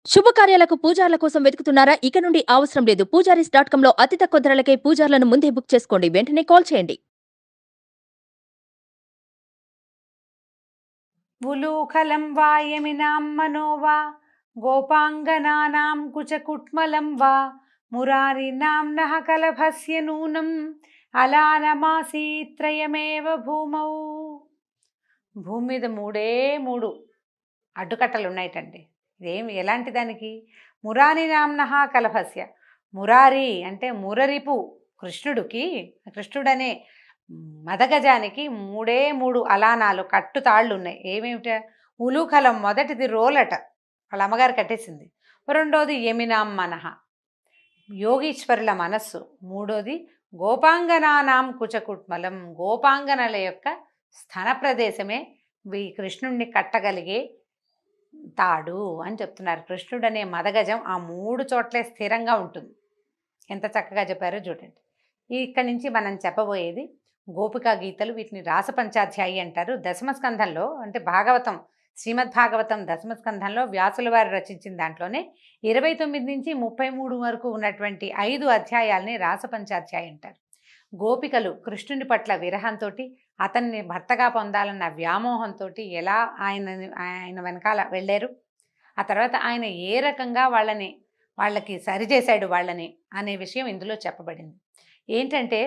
శుభకార్యాలకు పూజార్ల కోసం వెతుకుతున్నారా? ఇక నుండి అవసరం లేదు. పూజారీస్.com లో అతి తక్కువ ధరలకే పూజార్లను ముందే బుక్ చేసుకోండి. వెంటనే కాల్ చేయండి. ఉలూఖలం వా యమినాం మనో వా గోపాంగనానాం కుచకుట్మలం వా మురారినామ్నః కలభస్య నూనం అలానమాసీత్రయమేవ భూమౌ. భూమి మీద మూడే మూడు అడ్డుకట్టలు ఉన్నాయటండి. ఇదేమి ఎలాంటి దానికి? మురారి నామ్నః కలభస్య. మురారి అంటే మురరిపు కృష్ణుడనే మదగజానికి మూడే మూడు అలానాలు కట్టుతాళ్ళు ఉన్నాయి. ఏమేమిట? ఉలూఖలం మొదటిది రోలట, వాళ్ళ అమ్మగారు కట్టేసింది. రెండోది యమినాం మనః యోగీశ్వరుల మనస్సు. మూడోది గోపాంగనానాం కుచకుట్మలం గోపాంగనల యొక్క స్థన ప్రదేశమే కృష్ణుణ్ణి కట్టగలిగే తాడు అని చెప్తున్నారు. కృష్ణుడనే మదగజం ఆ మూడు చోట్లే స్థిరంగా ఉంటుంది. ఎంత చక్కగా చెప్పారో చూడండి. ఇక్కడి నుంచి మనం చెప్పబోయేది గోపికా గీతలు. వీటిని రాసపంచాధ్యాయి అంటారు. దశమస్కంధంలో అంటే భాగవతం, శ్రీమద్భాగవతం దశమస్కంధంలో వ్యాసుల వారు రచించిన దాంట్లోనే 29 నుంచి 33 వరకు ఉన్నటువంటి 5 అధ్యాయాల్ని రాసపంచాధ్యాయి అంటారు. గోపికలు కృష్ణుని పట్ల విరహంతో, అతన్ని భర్తగా పొందాలన్న వ్యామోహంతో ఎలా ఆయన వెనకాల వెళ్ళారు, ఆ తర్వాత ఆయన ఏ రకంగా వాళ్ళకి సరిచేశాడు వాళ్ళని అనే విషయం ఇందులో చెప్పబడింది. ఏంటంటే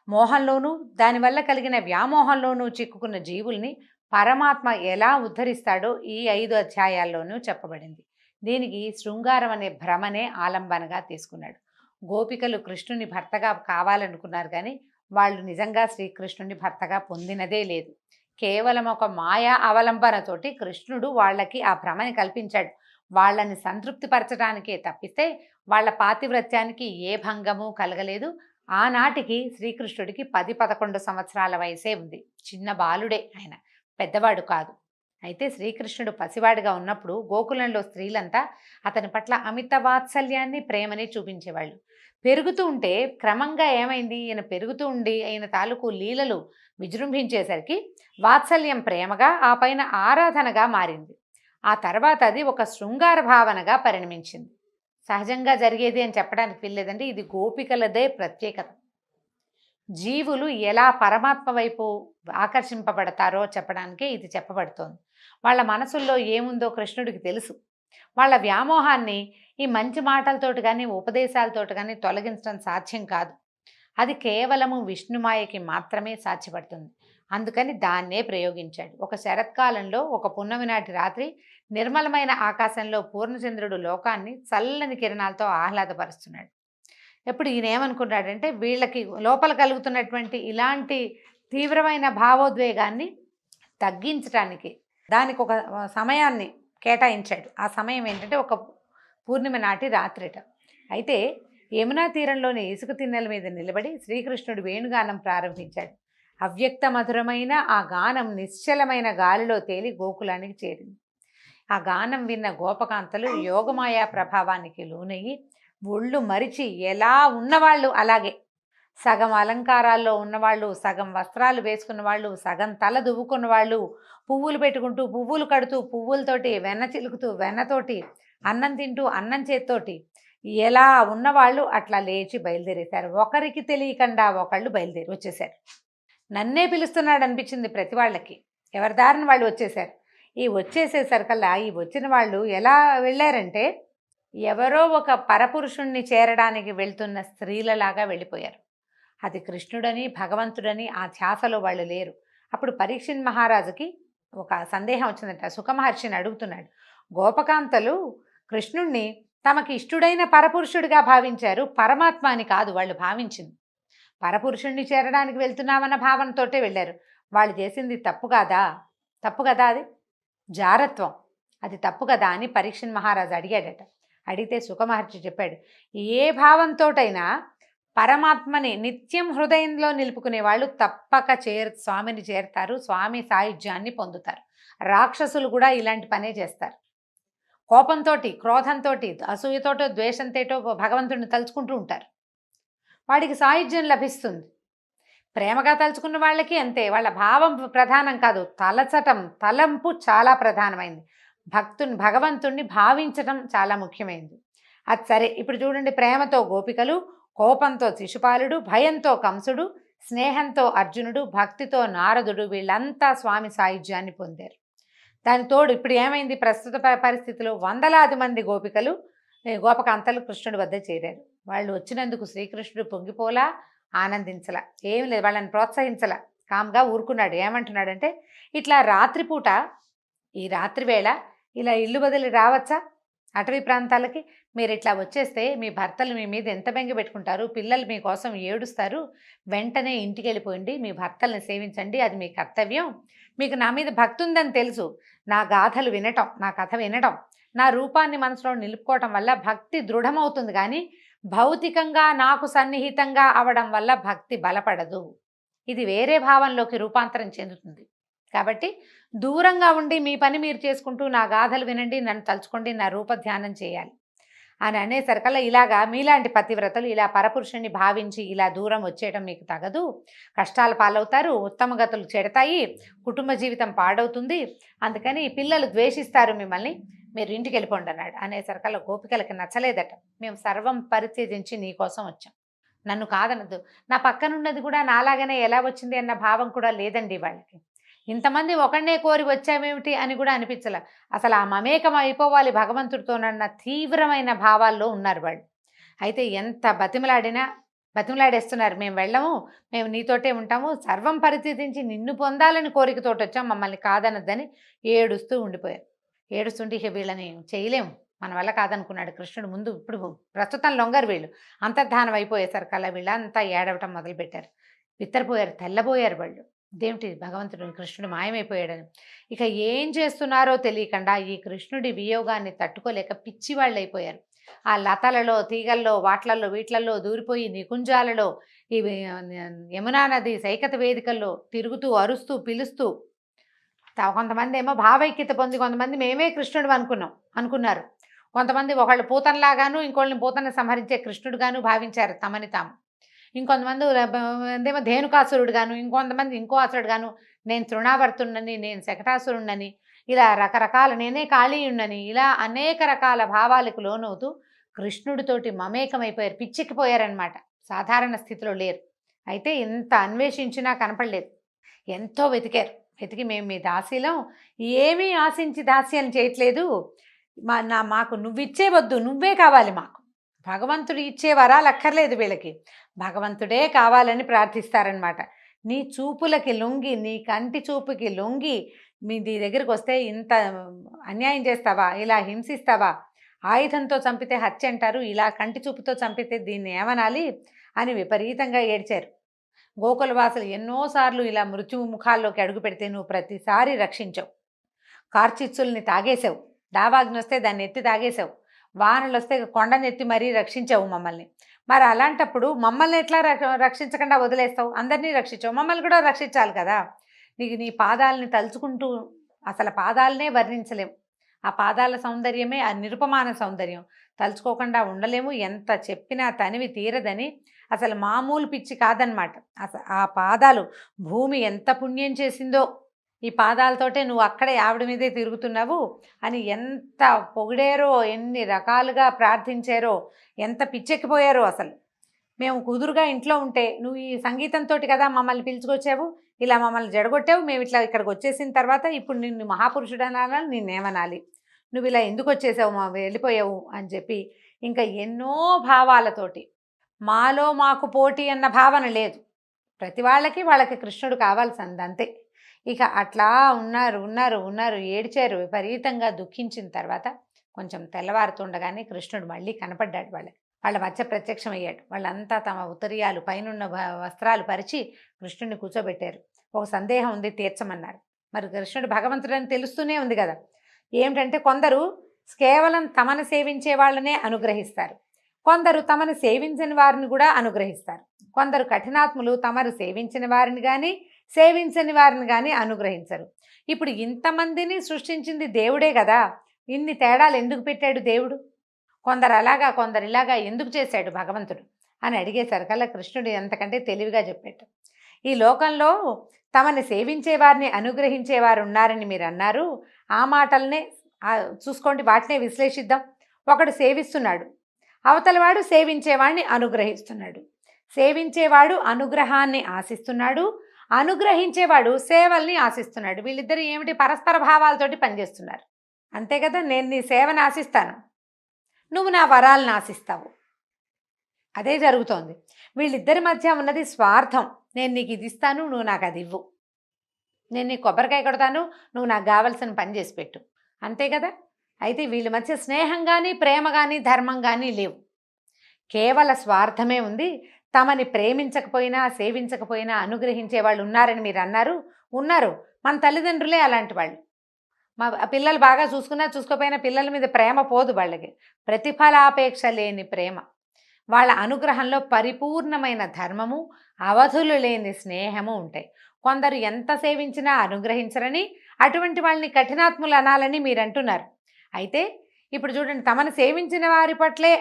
మోహంలోనూ దానివల్ల కలిగిన వ్యామోహంలోనూ చిక్కుకున్న జీవుల్ని పరమాత్మ ఎలా ఉద్ధరిస్తాడో ఈ 5 అధ్యాయాల్లోనూ చెప్పబడింది. దీనికి శృంగారం అనే భ్రమనే ఆలంబనగా తీసుకున్నాడు. గోపికలు కృష్ణుని భర్తగా కావాలనుకున్నారు, కానీ వాళ్ళు నిజంగా శ్రీకృష్ణుని భర్తగా పొందినదే లేదు. కేవలం ఒక మాయా అవలంబనతోటి కృష్ణుడు వాళ్ళకి ఆ భ్రమని కల్పించాడు. వాళ్ళని సంతృప్తిపరచడానికే తప్పిస్తే వాళ్ళ పాతివ్రత్యానికి ఏ భంగము కలగలేదు. ఆనాటికి శ్రీకృష్ణుడికి 10-11 సంవత్సరాల వయసే ఉంది. చిన్న బాలుడే ఆయన, పెద్దవాడు కాదు. అయితే శ్రీకృష్ణుడు పసివాడిగా ఉన్నప్పుడు గోకులంలో స్త్రీలంతా అతని పట్ల అమిత వాత్సల్యాన్ని, ప్రేమని చూపించేవాళ్ళు. పెరుగుతూ ఉంటే క్రమంగా ఏమైంది, ఈయన పెరుగుతూ ఉండి ఆయన తాలూకు లీలలు విజృంభించేసరికి వాత్సల్యం ప్రేమగా, ఆ పైన ఆరాధనగా మారింది. ఆ తర్వాత అది ఒక శృంగార భావనగా పరిణమించింది. సహజంగా జరిగేది అని చెప్పడానికి వీల్లేదండి. ఇది గోపికలదే ప్రత్యేకత. జీవులు ఎలా పరమాత్మ వైపు ఆకర్షింపబడతారో చెప్పడానికే ఇది చెప్పబడుతోంది. వాళ్ళ మనసుల్లో ఏముందో కృష్ణుడికి తెలుసు. వాళ్ళ వ్యామోహాన్ని ఈ మంచి మాటలతోటి కానీ ఉపదేశాలతోటి కానీ తొలగించడం సాధ్యం కాదు. అది కేవలము విష్ణుమాయకి మాత్రమే సాధ్యపడుతుంది. అందుకని దాన్నే ప్రయోగించాడు. ఒక శరత్కాలంలో ఒక పున్నమి నాటి రాత్రి నిర్మలమైన ఆకాశంలో పూర్ణచంద్రుడు లోకాన్ని చల్లని కిరణాలతో ఆహ్లాదపరుస్తున్నాడు. ఎప్పుడు ఈయన ఏమనుకున్నాడంటే వీళ్ళకి లోపల కలుగుతున్నటువంటి ఇలాంటి తీవ్రమైన భావోద్వేగాన్ని తగ్గించడానికి దానికి ఒక సమయాన్ని కేటాయించాడు. ఆ సమయం ఏంటంటే ఒక పూర్ణిమ నాటి రాత్రిట. అయితే యమునా తీరంలోని ఇసుక తిన్నెల మీద నిలబడి శ్రీకృష్ణుడు వేణుగానం ప్రారంభించాడు. అవ్యక్త మధురమైన ఆ గానం నిశ్చలమైన గాలిలో తేలి గోకులానికి చేరింది. ఆ గానం విన్న గోపకాంతలు యోగమాయా ప్రభావానికి లోనయ్యి ఒళ్ళు మరిచి ఎలా ఉన్నవాళ్ళు అలాగే సగం అలంకారాల్లో ఉన్నవాళ్ళు, సగం వస్త్రాలు వేసుకున్న వాళ్ళు, సగం తల దువ్వుకున్న వాళ్ళు, పువ్వులు పెట్టుకుంటూ, పువ్వులు కడుతూ, పువ్వులతోటి వెన్న చిలుకుతూ, వెన్నతోటి అన్నం తింటూ, అన్నం చేత్తోటి ఎలా ఉన్నవాళ్ళు అట్లా లేచి బయలుదేరేశారు. ఒకరికి తెలియకుండా ఒకళ్ళు బయలుదేరి వచ్చేశారు. నన్నే పిలుస్తున్నాడు అనిపించింది ప్రతి వాళ్ళకి. ఎవరి దారిని వాళ్ళు వచ్చేశారు. ఈ వచ్చేసేసరికల్లా ఈ వచ్చిన వాళ్ళు ఎలా వెళ్ళారంటే ఎవరో ఒక పరపురుషుణ్ణి చేరడానికి వెళ్తున్న స్త్రీలలాగా వెళ్ళిపోయారు. అది కృష్ణుడని, భగవంతుడని ఆ ధ్యాసలో వాళ్ళు లేరు. అప్పుడు పరీక్షిత్ మహారాజుకి ఒక సందేహం వచ్చిందంట. సుఖమహర్షిని అడుగుతున్నాడు, గోపకాంతలు కృష్ణుణ్ణి తమకి ఇష్టుడైన పరపురుషుడిగా భావించారు, పరమాత్మ అని కాదు వాళ్ళు భావించింది. పరపురుషుణ్ణి చేరడానికి వెళ్తున్నామన్న భావనతోటే వెళ్ళారు. వాళ్ళు చేసింది తప్పు కాదా? తప్పు కదా, అది జారత్వం, అది తప్పు కదా అని పరీక్షిత్ మహారాజు అడిగాడట. అడిగితే సుఖమహర్షి చెప్పాడు, ఏ భావంతోటైనా పరమాత్మని నిత్యం హృదయంలో నిలుపుకునే వాళ్ళు తప్పక స్వామిని చేరుతారు, స్వామి సాయుధ్యాన్ని పొందుతారు. రాక్షసులు కూడా ఇలాంటి పనే చేస్తారు. కోపంతో, క్రోధంతో, అసూయతోటో, ద్వేషంతోటో భగవంతుడిని తలుచుకుంటూ ఉంటారు. వాడికి సాయుధ్యం లభిస్తుంది. ప్రేమగా తలుచుకున్న వాళ్ళకి అంతే. వాళ్ళ భావం ప్రధానం కాదు, తలంపు చాలా ప్రధానమైంది. భగవంతుణ్ణి భావించడం చాలా ముఖ్యమైనది. అది సరే, ఇప్పుడు చూడండి, ప్రేమతో గోపికలు, కోపంతో శిశుపాలుడు, భయంతో కంసుడు, స్నేహంతో అర్జునుడు, భక్తితో నారదుడు, వీళ్ళంతా స్వామి సాయుధ్యాన్ని పొందారు. దాని తోడు ఇప్పుడు ఏమైంది, ప్రస్తుత పరిస్థితిలో వందలాది మంది గోపికలు గోపకాంతలు కృష్ణుడి వద్ద చేరారు. వాళ్ళు వచ్చినందుకు శ్రీకృష్ణుడు పొంగిపోలా, ఆనందించలా, ఏం లేదు, వాళ్ళని ప్రోత్సహించలా, కామ్గా ఊరుకున్నాడు. ఏమంటున్నాడంటే, ఇట్లా రాత్రిపూట, ఈ రాత్రి వేళ ఇలా ఇల్లు వదిలి రావచ్చా అటవీ ప్రాంతాలకి? మీరు ఇట్లా వచ్చేస్తే మీ భర్తలు మీ మీద ఎంత బెంగ పెట్టుకుంటారు, పిల్లలు మీకోసం ఏడుస్తారు. వెంటనే ఇంటికి వెళ్ళిపోయింది, మీ భర్తల్ని సేవించండి, అది మీ కర్తవ్యం. మీకు నా మీద భక్తి ఉందని తెలుసు. నా గాథలు వినటం, నా కథ వినటం, నా రూపాన్ని మనసులో నిలుపుకోవటం వల్ల భక్తి దృఢమవుతుంది, కానీ భౌతికంగా నాకు సన్నిహితంగా అవడం వల్ల భక్తి బలపడదు. ఇది వేరే భావంలోకి రూపాంతరం చెందుతుంది. కాబట్టి దూరంగా ఉండి మీ పని మీరు చేసుకుంటూ నా గాథలు వినండి, నన్ను తలుచుకోండి, నా రూప ధ్యానం చేయాలి అని అనేసరికల్లా, ఇలాగా మీలాంటి పతివ్రతలు ఇలా పరపురుషుని భావించి ఇలా దూరం వచ్చేయడం మీకు తగదు. కష్టాల పాలవుతారు, ఉత్తమ గతులు చెడతాయి, కుటుంబ జీవితం పాడవుతుంది, అందుకని పిల్లలు ద్వేషిస్తారు మిమ్మల్ని, మీరు ఇంటికి వెళ్ళిపోండి అన్నాడు. అనేసరికల్లా గోపికలకి నచ్చలేదట. మేము సర్వం పరిత్యజించి నీ కోసం వచ్చాం, నన్ను కాదనద్దు. నా పక్కనున్నది కూడా నాలాగనే ఎలా వచ్చింది అన్న భావం కూడా లేదండి వాళ్ళకి. ఇంతమంది ఒకడినే కోరి వచ్చామేమిటి అని కూడా అనిపించలే. అసలు ఆ మమేకం అయిపోవాలి భగవంతుడితోనన్న తీవ్రమైన భావాల్లో ఉన్నారు వాళ్ళు. అయితే ఎంత బతిమలాడేస్తున్నారు, మేము వెళ్ళము, మేము నీతోటే ఉంటాము, సర్వం పరిస్థితించి నిన్ను పొందాలని కోరికతోటి వచ్చాం, మమ్మల్ని కాదనద్దని ఏడుస్తూ ఉండిపోయారు. ఏడుస్తుంటే ఇక వీళ్ళని చేయలేము, మన వల్ల కాదనుకున్నాడు కృష్ణుడు. ముందు ఇప్పుడు ప్రస్తుతం లొంగరు వీళ్ళు, అంతర్ధానం అయిపోయేసరికల్లా వీళ్ళంతా ఏడవటం మొదలుపెట్టారు. బిత్తరపోయారు, తెల్లబోయారు వాళ్ళు. ఇదేమిటి, భగవంతుడు కృష్ణుడు మాయమైపోయాడని. ఇక ఏం చేస్తున్నారో తెలియకుండా ఈ కృష్ణుడి వియోగాన్ని తట్టుకోలేక పిచ్చివాళ్ళు అయిపోయారు. ఆ లతలలో, తీగల్లో, వాట్లల్లో, వీట్లల్లో దూరిపోయి నికుంజాలలో, ఈ యమునా నది సైకత వేదికల్లో తిరుగుతూ అరుస్తూ పిలుస్తూ, కొంతమంది ఏమో భావైక్యత పొంది, కొంతమంది మేమే కృష్ణుడు అనుకున్నారు. కొంతమంది ఒకళ్ళు పూతనలాగాను, ఇంకోళ్ళని పూతన సంహరించే కృష్ణుడుగాను భావించారు తమని తాము. ఇంకొంతమంది ఏమో ధేనుకాసురుడు గాను, ఇంకొంతమంది ఇంకో అసురుడు గాను, నేను తృణావర్తున్నని, నేను శకటాసురుణ్ణని, ఇలా రకరకాల, నేనే కాళీయుణ్ణని, ఇలా అనేక రకాల భావాలకు లోనవుతూ కృష్ణుడితోటి మమేకమైపోయారు, పిచ్చెక్కిపోయారనమాట. సాధారణ స్థితిలో లేరు. అయితే ఇంత అన్వేషించినా కనపడలేదు. ఎంతో వెతికి మేము మీ దాసీలం, ఏమీ ఆశించి దాస్యం చేయట్లేదు, మాకు నువ్విచ్చే వద్దు, నువ్వే కావాలి మాకు. భగవంతుడు ఇచ్చే వరాలు అక్కర్లేదు వీళ్ళకి, భగవంతుడే కావాలని ప్రార్థిస్తారనమాట. నీ చూపులకి లొంగి, నీ కంటి చూపుకి లొంగి నీ దగ్గరికి వస్తే ఇంత అన్యాయం చేస్తావా, ఇలా హింసిస్తావా, ఆయుధంతో చంపితే హత్య అంటారు, ఇలా కంటి చూపుతో చంపితే దీన్ని ఏమనాలి అని విపరీతంగా ఏడ్చారు. గోకులవాసులు ఎన్నోసార్లు ఇలా మృత్యువు ముఖాల్లోకి అడుగు పెడితే నువ్వు ప్రతిసారి రక్షించావు. కార్చిచ్చుల్ని తాగేశావు, దావాగ్ని వస్తే దాన్ని ఎత్తి తాగేశావు, వానలు వస్తే కొండనెత్తి మరీ రక్షించావు మమ్మల్ని. మరి అలాంటప్పుడు మమ్మల్ని ఎట్లా రక్షించకుండా వదిలేస్తావు? అందరినీ రక్షించావు, మమ్మల్ని కూడా రక్షించాలి కదా. నీ పాదాలని తలుచుకుంటూ అసలు పాదాలనే వర్ణించలేము. ఆ పాదాల సౌందర్యమే ఆ నిరుపమాన సౌందర్యం, తలుచుకోకుండా ఉండలేము. ఎంత చెప్పినా తనివి తీరదని, అసలు మామూలు పిచ్చి కాదనమాట. ఆ పాదాలు భూమి ఎంత పుణ్యం చేసిందో, ఈ పాదాలతోటే నువ్వు అక్కడే ఆవిడ మీదే తిరుగుతున్నావు అని ఎంత పొగిడారో, ఎన్ని రకాలుగా ప్రార్థించారో, ఎంత పిచ్చెక్కిపోయారో. అసలు మేము కుదురుగా ఇంట్లో ఉంటే నువ్వు ఈ సంగీతంతో కదా మమ్మల్ని పిలుచుకొచ్చావు, ఇలా మమ్మల్ని జడగొట్టావు, మేము ఇట్లా ఇక్కడికి వచ్చేసిన తర్వాత ఇప్పుడు నిన్ను మహాపురుషుడు అనాలి, నిన్నేమనాలి, నువ్వు ఇలా ఎందుకు వచ్చేసావు, వెళ్ళిపోయావు అని చెప్పి ఇంకా ఎన్నో భావాలతోటి. మాలో మాకు పోటీ అన్న భావన లేదు, ప్రతి వాళ్ళకి కృష్ణుడు కావాల్సింది అంతే. ఇక అట్లా ఉన్నారు ఏడ్చారు, విపరీతంగా దుఃఖించిన తర్వాత కొంచెం తెల్లవారుతుండగానే కృష్ణుడు మళ్ళీ కనపడ్డాడు. వాళ్ళ మధ్య ప్రత్యక్షమయ్యాడు. వాళ్ళంతా తమ ఉత్తరీయాలు, పైనున్న వస్త్రాలు పరిచి కృష్ణుడిని కూర్చోబెట్టారు. ఒక సందేహం ఉంది, తీర్చమన్నారు. మరి కృష్ణుడు భగవంతుడని తెలుస్తూనే ఉంది కదా. ఏమిటంటే, కొందరు కేవలం తమను సేవించే వాళ్ళనే అనుగ్రహిస్తారు, కొందరు తమను సేవించని వారిని కూడా అనుగ్రహిస్తారు, కొందరు కఠినాత్ములు తమరు సేవించిన వారిని కానీ సేవించని వారిని కానీ అనుగ్రహించరు. ఇప్పుడు ఇంతమందిని సృష్టించింది దేవుడే కదా, ఇన్ని తేడాలు ఎందుకు పెట్టాడు దేవుడు? కొందరు అలాగా, కొందరు ఇలాగా ఎందుకు చేశాడు భగవంతుడు అని అడిగేసరికల్లా కృష్ణుడు ఎంతకంటే తెలివిగా చెప్పాడు. ఈ లోకంలో తమని సేవించే వారిని అనుగ్రహించేవారు ఉన్నారని మీరు అన్నారు, ఆ మాటలనే చూసుకోండి, వాటినే విశ్లేషిద్దాం. ఒకడు సేవిస్తున్నాడు, అవతలవాడు సేవించేవాడిని అనుగ్రహిస్తున్నాడు. సేవించేవాడు అనుగ్రహాన్ని ఆశిస్తున్నాడు, అనుగ్రహించేవాడు సేవల్ని ఆశిస్తున్నాడు. వీళ్ళిద్దరు ఏమిటి, పరస్పర భావాలతోటి పనిచేస్తున్నారు. అంతే కదా, నేను నీ సేవను ఆశిస్తాను, నువ్వు నా వరాలను ఆశిస్తావు. అదే జరుగుతోంది. వీళ్ళిద్దరి మధ్య ఉన్నది స్వార్థం. నేను నీకు ఇది ఇస్తాను, నువ్వు నాకు అది ఇవ్వు. నేను నీకు కొబ్బరికాయ కొడతాను, నువ్వు నాకు కావలసిన పని చేసి పెట్టు. అంతే కదా. అయితే వీళ్ళ మధ్య స్నేహం కానీ, ప్రేమ కానీ, ధర్మం కానీ లేవు. కేవల స్వార్థమే ఉంది. తమని ప్రేమించకపోయినా, సేవించకపోయినా అనుగ్రహించే వాళ్ళు ఉన్నారని మీరు అన్నారు. ఉన్నారు. మన తల్లిదండ్రులే అలాంటి వాళ్ళు. మా పిల్లలు బాగా చూసుకున్నా చూసుకోకపోయినా పిల్లల మీద ప్రేమ పోదు వాళ్ళకి. ప్రతిఫలాపేక్ష లేని ప్రేమ. వాళ్ళ అనుగ్రహంలో పరిపూర్ణమైన ధర్మము, అవధులు లేని స్నేహము ఉంటాయి. కొందరు ఎంత సేవించినా అనుగ్రహించరని, అటువంటి వాళ్ళని కఠినాత్ములు అనాలని మీరు అంటున్నారు. అయితే ఇప్పుడు చూడండి, తమను సేవించిన వారి పట్లే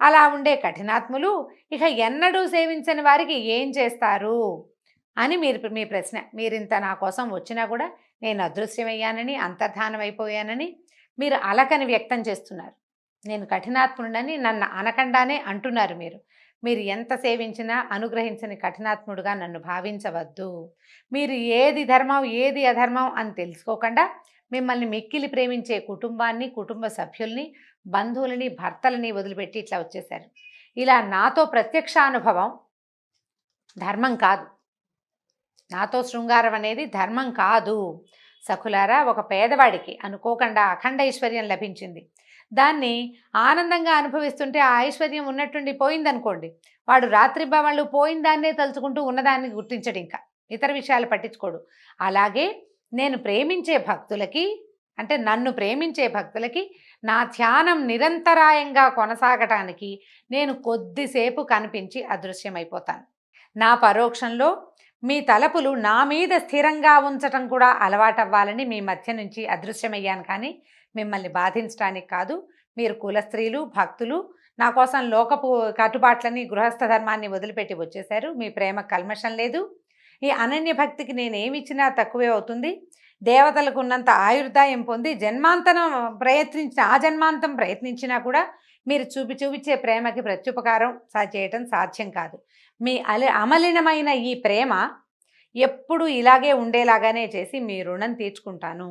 అలా ఉండే కఠినాత్ములు ఇక ఎన్నడూ సేవించని వారికి ఏం చేస్తారు అని మీ ప్రశ్న. మీరింత నా కోసం వచ్చినా కూడా నేను అదృశ్యమయ్యానని, అంతర్ధానం అయిపోయానని మీరు అలకని వ్యక్తం చేస్తున్నారు. నేను కఠినాత్ముడని నన్ను అనకుండానే అంటున్నారు మీరు. మీరు ఎంత సేవించినా అనుగ్రహించని కఠినాత్ముడుగా నన్ను భావించవద్దు. మీరు ఏది ధర్మం ఏది అధర్మం అని తెలుసుకోకుండా మిమ్మల్ని మిక్కిలి ప్రేమించే కుటుంబాన్ని, కుటుంబ సభ్యుల్ని, బంధువులని, భర్తలని వదిలిపెట్టి ఇట్లా వచ్చేశారు. ఇలా నాతో ప్రత్యక్షానుభవం ధర్మం కాదు. నాతో శృంగారం అనేది ధర్మం కాదు. సఖులారా, ఒక పేదవాడికి అనుకోకుండా అఖండ ఐశ్వర్యం లభించింది. దాన్ని ఆనందంగా అనుభవిస్తుంటే ఆ ఐశ్వర్యం ఉన్నట్టుండి పోయిందనుకోండి, వాడు రాత్రింబవళ్ళు పోయిన దాన్నే తలుచుకుంటూ ఉన్నదాన్ని గుర్తించడు, ఇంకా ఇతర విషయాలు పట్టించుకోడు. అలాగే నేను ప్రేమించే భక్తులకి, అంటే నన్ను ప్రేమించే భక్తులకి నా ధ్యానం నిరంతరాయంగా కొనసాగటానికి నేను కొద్దిసేపు కనిపించి అదృశ్యమైపోతాను. నా పరోక్షంలో మీ తలపులు నా మీద స్థిరంగా ఉంచటం కూడా అలవాటవ్వాలని మీ మధ్య నుంచి అదృశ్యమయ్యాను, కానీ మిమ్మల్ని బాధించడానికి కాదు. మీరు కులస్త్రీలు, భక్తులు, నా కోసం లోకపు కట్టుబాట్లని, గృహస్థ ధర్మాన్ని వదిలిపెట్టి వచ్చేశారు. మీ ప్రేమ కల్మషం లేదు. ఈ అనన్య భక్తికి నేనేమిచ్చినా తక్కువే అవుతుంది. దేవతలకు ఉన్నంత ఆయుర్దాయం పొంది జన్మాంతం ప్రయత్నించినా కూడా మీరు చూపించే ప్రేమకి ప్రత్యుపకారం చేయటం సాధ్యం కాదు. మీ అమలినమైన ఈ ప్రేమ ఎప్పుడు ఇలాగే ఉండేలాగానే చేసి మీ రుణం తీర్చుకుంటాను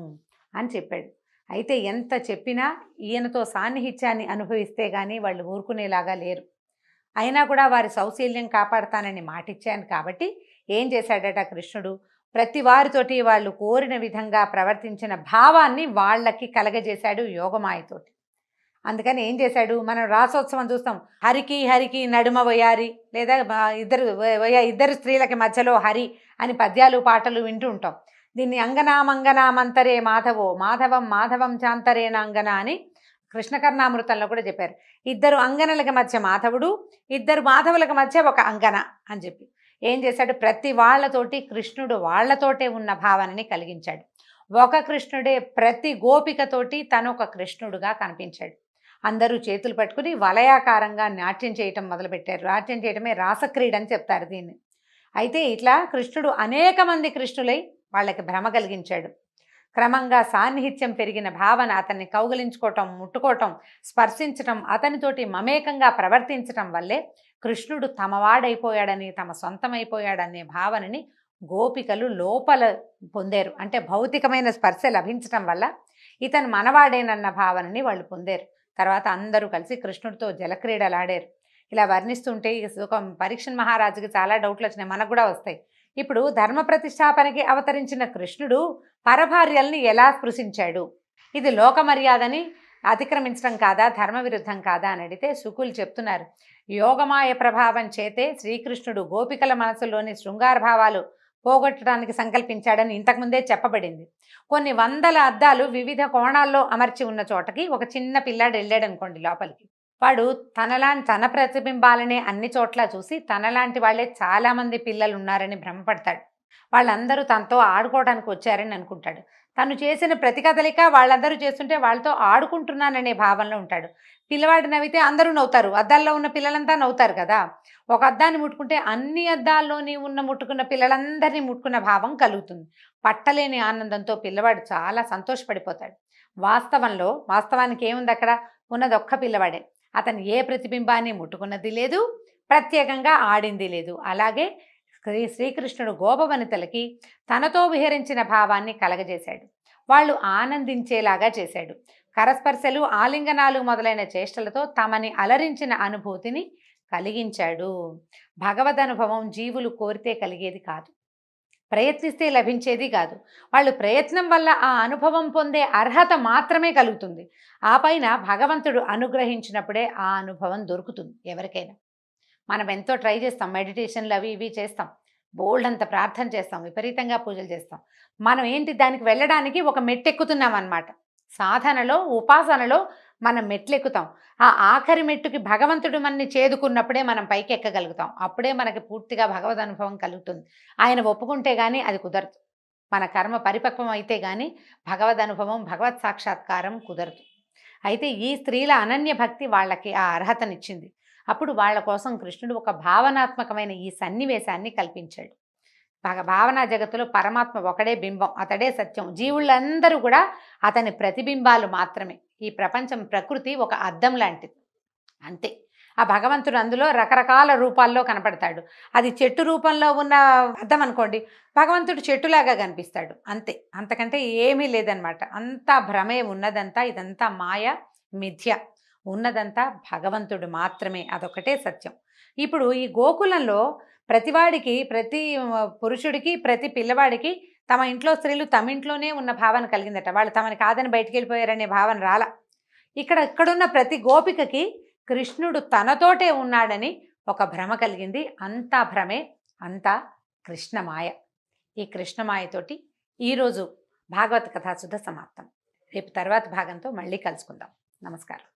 అని చెప్పాడు. అయితే ఎంత చెప్పినా ఈయనతో సాన్నిహిత్యాన్ని అనుభవిస్తే కానీ వాళ్ళు ఊరుకునేలాగా లేరు. అయినా కూడా వారి సౌశీల్యం కాపాడతానని మాటిచ్చాను కాబట్టి ఏం చేశాడట కృష్ణుడు, ప్రతి వారితోటి వాళ్ళు కోరిన విధంగా ప్రవర్తించిన భావాన్ని వాళ్ళకి కలగజేశాడు యోగమాయతోటి. అందుకని ఏం చేశాడు, మనం రాసోత్సవం చూస్తాం, హరికి నడుమ వయారి, లేదా ఇద్దరు స్త్రీలకి మధ్యలో హరి అని పద్యాలు పాటలు వింటూ ఉంటాం. దీన్ని అంగనామంతరే మాధవో మాధవం చాంతరేన అంగన అని కృష్ణకర్ణామృతంలో కూడా చెప్పారు. ఇద్దరు అంగనలకి మధ్య మాధవుడు, ఇద్దరు మాధవులకి మధ్య ఒక అంగన అని చెప్పి ఏం చేశాడు, ప్రతి వాళ్ళతోటి కృష్ణుడు వాళ్ళతోటే ఉన్న భావనని కలిగించాడు. ఒక కృష్ణుడే ప్రతి గోపికతోటి తను ఒక కృష్ణుడుగా కనిపించాడు. అందరూ చేతులు పట్టుకుని వలయాకారంగా నాట్యం చేయటం మొదలుపెట్టారు. నాట్యం చేయటమే రాసక్రీడ అని చెప్తారు దీన్ని. అయితే ఇట్లా కృష్ణుడు అనేక మంది కృష్ణులై వాళ్ళకి భ్రమ కలిగించాడు. క్రమంగా సాన్నిహిత్యం పెరిగిన భావన, అతన్ని కౌగిలించుకోవటం, ముట్టుకోవటం, స్పర్శించటం, అతనితోటి మమేకంగా ప్రవర్తించటం వల్లే కృష్ణుడు తమవాడైపోయాడని, తమ సొంతమైపోయాడనే భావనని గోపికలు లోపల పొందారు. అంటే భౌతికమైన స్పర్శ లభించటం వల్ల ఇతను మనవాడేనన్న భావనని వాళ్ళు పొందారు. తర్వాత అందరూ కలిసి కృష్ణుడితో జలక్రీడలాడారు. ఇలా వర్ణిస్తుంటే ఒక పరీక్షణ్ మహారాజుకి చాలా డౌట్లు వచ్చినాయి, మనకు కూడా వస్తాయి. ఇప్పుడు ధర్మ ప్రతిష్టాపనకి అవతరించిన కృష్ణుడు పరభార్యల్ని ఎలా స్పృశించాడు, ఇది లోక మర్యాదని అతిక్రమించడం కాదా, ధర్మ విరుద్ధం కాదా అని అడిగితే శుకులు చెప్తున్నారు, యోగమాయ ప్రభావం చేతే శ్రీకృష్ణుడు గోపికల మనసులోని శృంగార భావాలు పోగొట్టడానికి సంకల్పించాడని ఇంతకుముందే చెప్పబడింది. కొన్ని వందల అద్దాలు వివిధ కోణాల్లో అమర్చి ఉన్న చోటకి ఒక చిన్న పిల్లాడు వెళ్ళాడు అనుకోండి లోపలికి. వాడు తన ప్రతిబింబాలనే అన్ని చోట్ల చూసి తనలాంటి వాళ్ళే చాలామంది పిల్లలు ఉన్నారని భ్రమపడతాడు. వాళ్ళందరూ తనతో ఆడుకోవడానికి వచ్చారని అనుకుంటాడు. తను చేసిన ప్రతి కదలిక వాళ్ళందరూ చేస్తుంటే వాళ్ళతో ఆడుకుంటున్నాననే భావనలో ఉంటాడు. పిల్లవాడు నవ్వితే అందరూ నవ్వుతారు, అద్దాల్లో ఉన్న పిల్లలంతా నవ్వుతారు కదా. ఒక అద్దాన్ని ముట్టుకుంటే అన్ని అద్దాల్లోని ముట్టుకున్న పిల్లలందరినీ ముట్టుకున్న భావం కలుగుతుంది. పట్టలేని ఆనందంతో పిల్లవాడు చాలా సంతోషపడిపోతాడు. వాస్తవానికి ఏముంది అక్కడ? ఉన్నది ఒక్క పిల్లవాడే. అతను ఏ ప్రతిబింబాన్ని ముట్టుకున్నది లేదు, ప్రత్యేకంగా ఆడింది లేదు. అలాగే శ్రీకృష్ణుడు గోపవనితలకి తనతో విహరించిన భావాన్ని కలగజేశాడు. వాళ్ళు ఆనందించేలాగా చేశాడు. కరస్పర్శలు, ఆలింగనాలు మొదలైన చేష్టలతో తమని అలరించిన అనుభూతిని కలిగించాడు. భగవదనుభవం జీవులు కోరితే కలిగేది కాదు, ప్రయత్నిస్తే లభించేది కాదు. వాళ్ళు ప్రయత్నం వల్ల ఆ అనుభవం పొందే అర్హత మాత్రమే కలుగుతుంది. ఆ పైన భగవంతుడు అనుగ్రహించినప్పుడే ఆ అనుభవం దొరుకుతుంది ఎవరికైనా. మనం ఎంతో ట్రై చేస్తాం, మెడిటేషన్లు అవి ఇవి చేస్తాం, బోల్డ్ అంత ప్రార్థన చేస్తాం, విపరీతంగా పూజలు చేస్తాం. మనం ఏంటి, దానికి వెళ్ళడానికి ఒక మెట్టెక్కుతున్నాం అన్నమాట. సాధనలో, ఉపాసనలో మనం మెట్లెక్కుతాం. ఆ ఆఖరి మెట్టుకి భగవంతుడు మనని చేదుకున్నప్పుడే మనం పైకి ఎక్కగలుగుతాం. అప్పుడే మనకి పూర్తిగా భగవద్ అనుభవం కలుగుతుంది. ఆయన ఒప్పుకుంటే కానీ అది కుదరదు. మన కర్మ పరిపక్వం అయితే కానీ భగవద్ అనుభవం, భగవత్ సాక్షాత్కారం కుదరదు. అయితే ఈ స్త్రీల అనన్య భక్తి వాళ్ళకి ఆ అర్హతనిచ్చింది. అప్పుడు వాళ్ళ కోసం కృష్ణుడు ఒక భావనాత్మకమైన ఈ సన్నివేశాన్ని కల్పించాడు. భావనా జగత్తులో పరమాత్మ ఒకడే బింబం, అతడే సత్యం. జీవులందరూ కూడా అతని ప్రతిబింబాలు మాత్రమే. ఈ ప్రపంచం, ప్రకృతి ఒక అద్దం లాంటిది, అంతే. ఆ భగవంతుడు అందులో రకరకాల రూపాల్లో కనపడతాడు. అది చెట్టు రూపంలో ఉన్న అద్దం అనుకోండి, భగవంతుడు చెట్టులాగా కనిపిస్తాడు, అంతే. అంతకంటే ఏమీ లేదనమాట. అంతా భ్రమే, ఉన్నదంతా ఇదంతా మాయ, మిథ్య. ఉన్నదంతా భగవంతుడు మాత్రమే, అదొకటే సత్యం. ఇప్పుడు ఈ గోకులంలో ప్రతివాడికి, ప్రతి పురుషుడికి, ప్రతి పిల్లవాడికి తమ ఇంట్లో స్త్రీలు తమ ఇంట్లోనే ఉన్న భావన కలిగిందట. వాళ్ళు తమని కాదని బయటికి వెళ్ళిపోయారనే భావన రాలా. ఇక్కడున్న ప్రతి గోపికకి కృష్ణుడు తనతోటే ఉన్నాడని ఒక భ్రమ కలిగింది. అంతా భ్రమే, అంతా కృష్ణమాయ. ఈ కృష్ణమాయతోటి ఈరోజు భాగవత కథాసుధ సమాప్తం. రేపు తర్వాత భాగంతో మళ్ళీ కలుసుకుందాం. నమస్కారం.